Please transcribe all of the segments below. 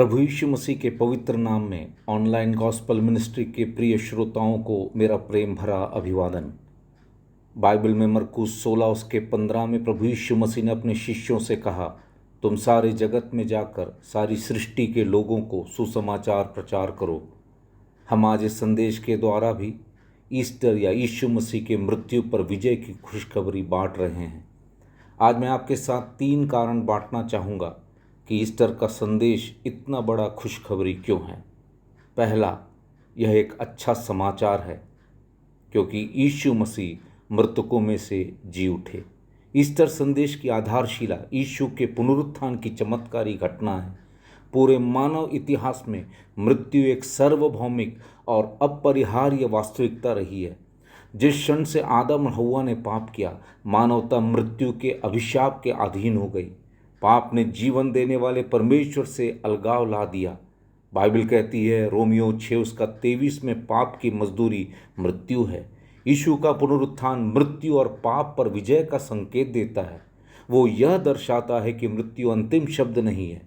प्रभु यीशु मसीह के पवित्र नाम में ऑनलाइन गॉस्पल मिनिस्ट्री के प्रिय श्रोताओं को मेरा प्रेम भरा अभिवादन। बाइबल में मरकुस 16 उसके 15 में प्रभु यीशु मसीह ने अपने शिष्यों से कहा, तुम सारे जगत में जाकर सारी सृष्टि के लोगों को सुसमाचार प्रचार करो। हम आज इस संदेश के द्वारा भी ईस्टर या यीशु मसीह के मृत्यु पर विजय की खुशखबरी बांट रहे हैं। आज मैं आपके साथ 3 कारण बांटना चाहूँगा कि ईस्टर का संदेश इतना बड़ा खुशखबरी क्यों है। पहला, यह एक अच्छा समाचार है क्योंकि यीशु मसीह मृतकों में से जी उठे। ईस्टर संदेश की आधारशिला यीशु के पुनरुत्थान की चमत्कारी घटना है। पूरे मानव इतिहास में मृत्यु एक सार्वभौमिक और अपरिहार्य वास्तविकता रही है। जिस क्षण से आदम और हव्वा ने पाप किया, मानवता मृत्यु के अभिशाप के अधीन हो गई। पाप ने जीवन देने वाले परमेश्वर से अलगाव ला दिया। बाइबल कहती है रोमियो 6 उसका 23 में पाप की मजदूरी मृत्यु है। यीशु का पुनरुत्थान मृत्यु और पाप पर विजय का संकेत देता है। वो यह दर्शाता है कि मृत्यु अंतिम शब्द नहीं है।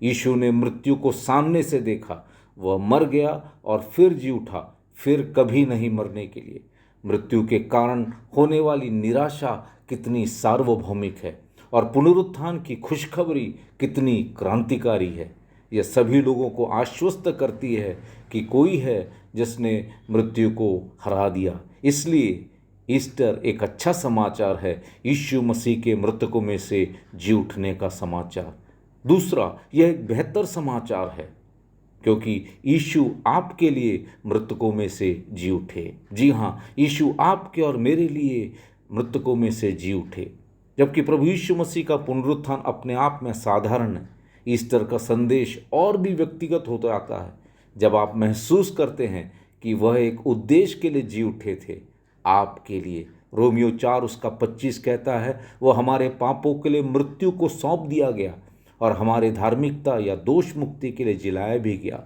यीशु ने मृत्यु को सामने से देखा, वह मर गया और फिर जी उठा, फिर कभी नहीं मरने के लिए। मृत्यु के कारण होने वाली निराशा कितनी सार्वभौमिक है और पुनरुत्थान की खुशखबरी कितनी क्रांतिकारी है। यह सभी लोगों को आश्वस्त करती है कि कोई है जिसने मृत्यु को हरा दिया। इसलिए ईस्टर एक अच्छा समाचार है, यीशु मसीह के मृतकों में से जी उठने का समाचार। दूसरा, यह एक बेहतर समाचार है क्योंकि यीशु आपके लिए मृतकों में से जी उठे। जी हाँ, यीशु आपके और मेरे लिए मृतकों में से जी उठे। जबकि प्रभु यीशु मसीह का पुनरुत्थान अपने आप में साधारण है, ईस्टर का संदेश और भी व्यक्तिगत होता आता है। जब आप महसूस करते हैं कि वह एक उद्देश्य के लिए जी उठे थे, आपके लिए। रोमियो 4 उसका 25 कहता है, वह हमारे पापों के लिए मृत्यु को सौंप दिया गया और हमारे धार्मिकता या दोष मुक्ति के लिए जिलाया भी गया।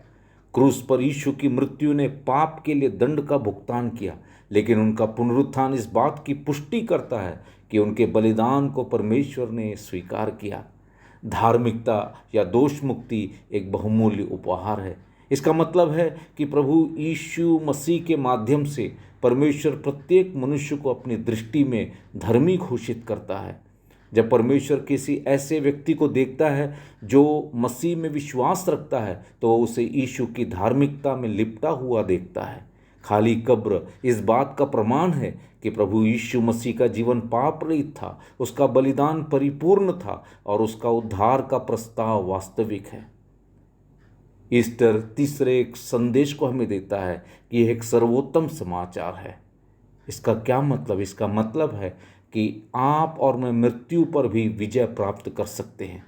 क्रूस पर यीशु की मृत्यु ने पाप के लिए दंड का भुगतान किया, लेकिन उनका पुनरुत्थान इस बात की पुष्टि करता है कि उनके बलिदान को परमेश्वर ने स्वीकार किया। धार्मिकता या दोष मुक्ति एक बहुमूल्य उपहार है। इसका मतलब है कि प्रभु यीशु मसीह के माध्यम से परमेश्वर प्रत्येक मनुष्य को अपनी दृष्टि में धर्मी घोषित करता है। जब परमेश्वर किसी ऐसे व्यक्ति को देखता है जो मसीह में विश्वास रखता है, तो वह उसे यीशु की धार्मिकता में लिपटा हुआ देखता है। खाली कब्र इस बात का प्रमाण है कि प्रभु यीशु मसीह का जीवन पाप रहित था, उसका बलिदान परिपूर्ण था और उसका उद्धार का प्रस्ताव वास्तविक है। ईस्टर तीसरे एक संदेश को हमें देता है कि यह एक सर्वोत्तम समाचार है। इसका क्या मतलब? इसका मतलब है कि आप और मैं मृत्यु पर भी विजय प्राप्त कर सकते हैं।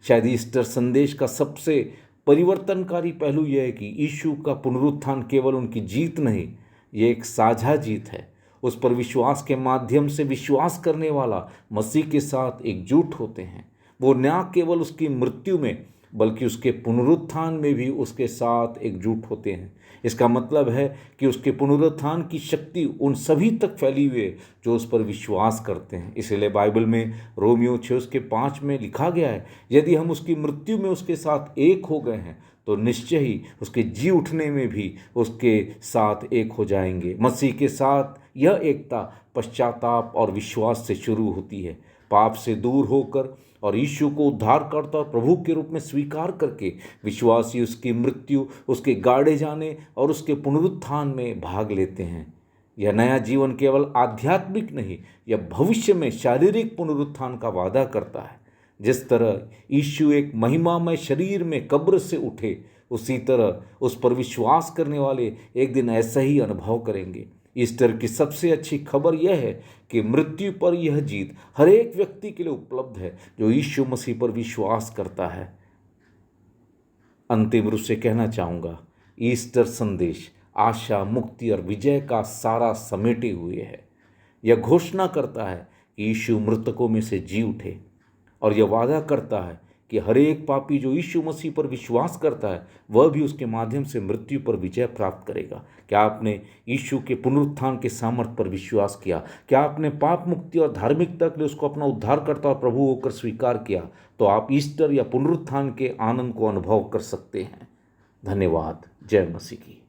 शायद ईस्टर संदेश का सबसे परिवर्तनकारी पहलू यह है कि यीशु का पुनरुत्थान केवल उनकी जीत नहीं, ये एक साझा जीत है। उस पर विश्वास के माध्यम से विश्वास करने वाला मसीह के साथ एकजुट होते हैं। वो न केवल उसकी मृत्यु में बल्कि उसके पुनरुत्थान में भी उसके साथ एकजुट होते हैं। इसका मतलब है कि उसके पुनरुत्थान की शक्ति उन सभी तक फैली हुई है जो उस पर विश्वास करते हैं। इसलिए बाइबल में रोमियो 6 उसके 5 में लिखा गया है, यदि हम उसकी मृत्यु में उसके साथ एक हो गए हैं तो निश्चय ही उसके जी उठने में भी उसके साथ एक हो जाएंगे। मसीह के साथ यह एकता पश्चाताप और विश्वास से शुरू होती है। पाप से दूर होकर और यीशु को उद्धारकर्ता और प्रभु के रूप में स्वीकार करके विश्वासी उसकी मृत्यु, उसके गाड़े जाने और उसके पुनरुत्थान में भाग लेते हैं। यह नया जीवन केवल आध्यात्मिक नहीं, यह भविष्य में शारीरिक पुनरुत्थान का वादा करता है। जिस तरह यीशु एक महिमामय शरीर में कब्र से उठे, उसी तरह उस पर विश्वास करने वाले एक दिन ऐसा ही अनुभव करेंगे। ईस्टर की सबसे अच्छी खबर यह है कि मृत्यु पर यह जीत हर एक व्यक्ति के लिए उपलब्ध है जो यीशु मसीह पर विश्वास करता है। अंतिम रूप से कहना चाहूँगा, ईस्टर संदेश आशा, मुक्ति और विजय का सारा समेटे हुए है। यह घोषणा करता है कि यीशु मृतकों में से जी उठे और यह वादा करता है कि हर एक पापी जो यीशु मसीह पर विश्वास करता है वह भी उसके माध्यम से मृत्यु पर विजय प्राप्त करेगा। क्या आपने यीशु के पुनरुत्थान के सामर्थ्य पर विश्वास किया? क्या आपने पाप मुक्ति और धार्मिकता के लिए उसको अपना उद्धारकर्ता और प्रभु होकर स्वीकार किया? तो आप ईस्टर या पुनरुत्थान के आनंद को अनुभव कर सकते हैं। धन्यवाद। जय मसीह की।